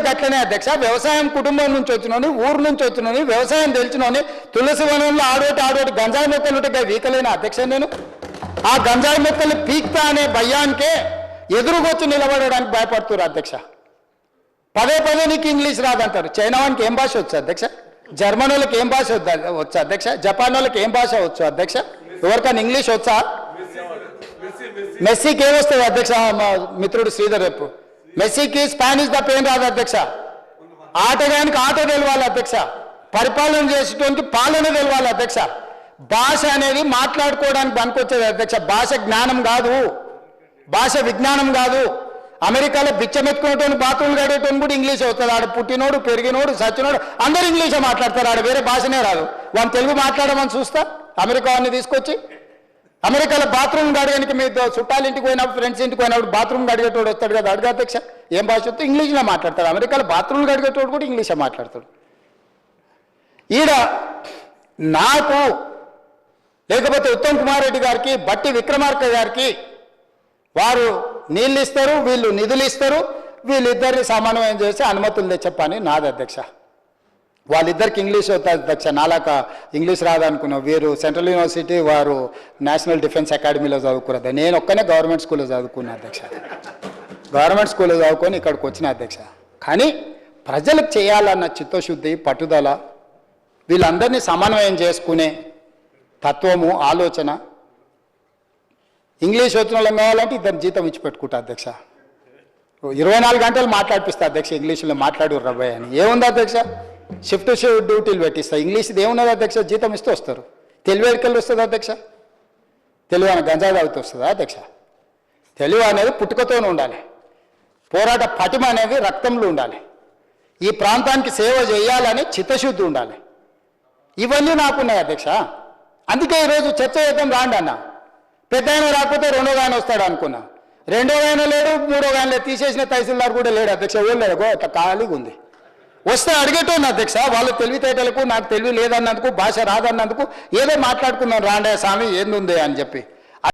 గట్లనే అధ్యక్ష. వ్యవసాయం కుటుంబం నుంచి వచ్చినోని, ఊరు నుంచి వచ్చినోని, వ్యవసాయం తెలిసినోని, తులసి వనంలో ఆడోటి గంజాయి మొక్కలు ఉంటే వీకలేని అధ్యక్ష నేను. ఆ గంజాయి మొక్కలు పీక్తా అనే భయానికే ఎదురుగొచ్చి నిలబడడానికి భయపడుతున్నారు అధ్యక్ష. పదే నీకు ఇంగ్లీష్ రాదంటారు. చైనా వానికి ఏం భాష వచ్చు అధ్యక్ష? జర్మన్ వాళ్ళకి ఏం భాష వచ్చు అధ్యక్ష? జపాన్ వాళ్ళకి ఏం భాష వచ్చు అధ్యక్ష? ఎవరికైనా ఇంగ్లీష్ వచ్చా? మెస్సీకి ఏమొస్తుంది అధ్యక్ష? మా మిత్రుడు శ్రీధర్ రేపు మెస్సీకి స్పానిష్ తప్ప ఏం రాదు అధ్యక్ష. ఆటగానికి ఆట తెలవాలి అధ్యక్ష. పరిపాలన చేసేటువంటి పాలన తెలవాలి అధ్యక్ష. భాష అనేది మాట్లాడుకోవడానికి పనికొచ్చేది అధ్యక్ష. భాష జ్ఞానం కాదు, భాష విజ్ఞానం కాదు. అమెరికాలో బిచ్చమెత్తుకునేటువంటి బాత్రూమ్లు గడిగేటువంటి కూడా ఇంగ్లీష్ అవుతుంది. ఆడ పుట్టినోడు, పెరిగినోడు, సచ్చినోడు అందరూ ఇంగ్లీషే మాట్లాడతారు. ఆడ వేరే భాషనే రాదు. వాళ్ళు తెలుగు మాట్లాడమని చూస్తా అమెరికా వాడిని తీసుకొచ్చి. అమెరికాలో బాత్రూమ్ గడగడానికి మీ చుట్టాల ఇంటికి పోయినప్పుడు, ఫ్రెండ్స్ ఇంటికి పోయినప్పుడు బాత్రూమ్ గడిగేటోడు వస్తాడు కదా, అడుగు అధ్యక్ష ఏం భాష వస్తే ఇంగ్లీష్లో మాట్లాడతాడు. అమెరికాలో బాత్రూమ్ గడిగేటోడు కూడా ఇంగ్లీషే మాట్లాడతాడు. ఈడ నాకు లేకపోతే ఉత్తమ్ కుమార్ రెడ్డి గారికి, బట్టి విక్రమార్క గారికి వారు నీళ్ళు ఇస్తారు, వీళ్ళు నిధులు ఇస్తారు, వీళ్ళిద్దరిని సమన్వయం చేసి అనుమతులు తెచ్చే పని నాది అధ్యక్ష. వాళ్ళిద్దరికి ఇంగ్లీష్ అవుతుంది అధ్యక్ష. నాలాక ఇంగ్లీష్ రాదనుకున్నాం. వీరు సెంట్రల్ యూనివర్సిటీ, వారు నేషనల్ డిఫెన్స్ అకాడమీలో చదువుకున్నది. నేను ఒక్కనే గవర్నమెంట్ స్కూల్లో చదువుకున్నా అధ్యక్ష. గవర్నమెంట్ స్కూల్లో చదువుకొని ఇక్కడికి వచ్చిన అధ్యక్ష. కానీ ప్రజలకు చేయాలన్న చిత్తశుద్ధి, పట్టుదల, వీళ్ళందరినీ సమన్వయం చేసుకునే తత్వము, ఆలోచన. ఇంగ్లీష్ వచ్చిన వాళ్ళం కావాలంటే ఇద్దరు జీతం ఇచ్చి పెట్టుకుంటా అధ్యక్ష. 24 గంటలు మాట్లాడిపిస్తా అధ్యక్ష. ఇంగ్లీష్లో మాట్లాడు రబ్బాయి అని ఏముంది అధ్యక్ష? షిఫ్ట్ డ్యూటీలు పెట్టిస్తా. ఇంగ్లీష్ది ఏమున్నది అధ్యక్ష? జీతం ఇస్తూ వస్తారు. తెలివి ఎడికెళ్ళి వస్తుంది అధ్యక్ష? తెలివి అని గంజాయి తాగుతూ వస్తుందా అధ్యక్ష? తెలివి అనేది పుట్టుకతోనే ఉండాలి. పోరాట పటిమ అనేది రక్తంలో ఉండాలి. ఈ ప్రాంతానికి సేవ చేయాలని చిత్తశుద్ధి ఉండాలి. ఇవన్నీ నాకున్నాయి అధ్యక్ష. అందుకే ఈరోజు చర్చ చేద్దాం రాండి అన్న. పెద్ద ఆయన రాకపోతే రెండో ఆయన వస్తాడు అనుకున్నా. రెండో ఆయన లేడు, మూడో ఆయన లేదు. తీసేసిన తహసీల్దార్ కూడా లేడు అధ్యక్ష. వెళ్ళలేగో అట్లా ఖాళీగా ఉంది. వస్తే అడిగేటోంది అధ్యక్ష. వాళ్ళ తెలివితేటలకు నాకు తెలివి లేదన్నందుకు, భాష రాదన్నందుకు ఏదో మాట్లాడుకున్నాను రాండే స్వామి ఏంది అని చెప్పి.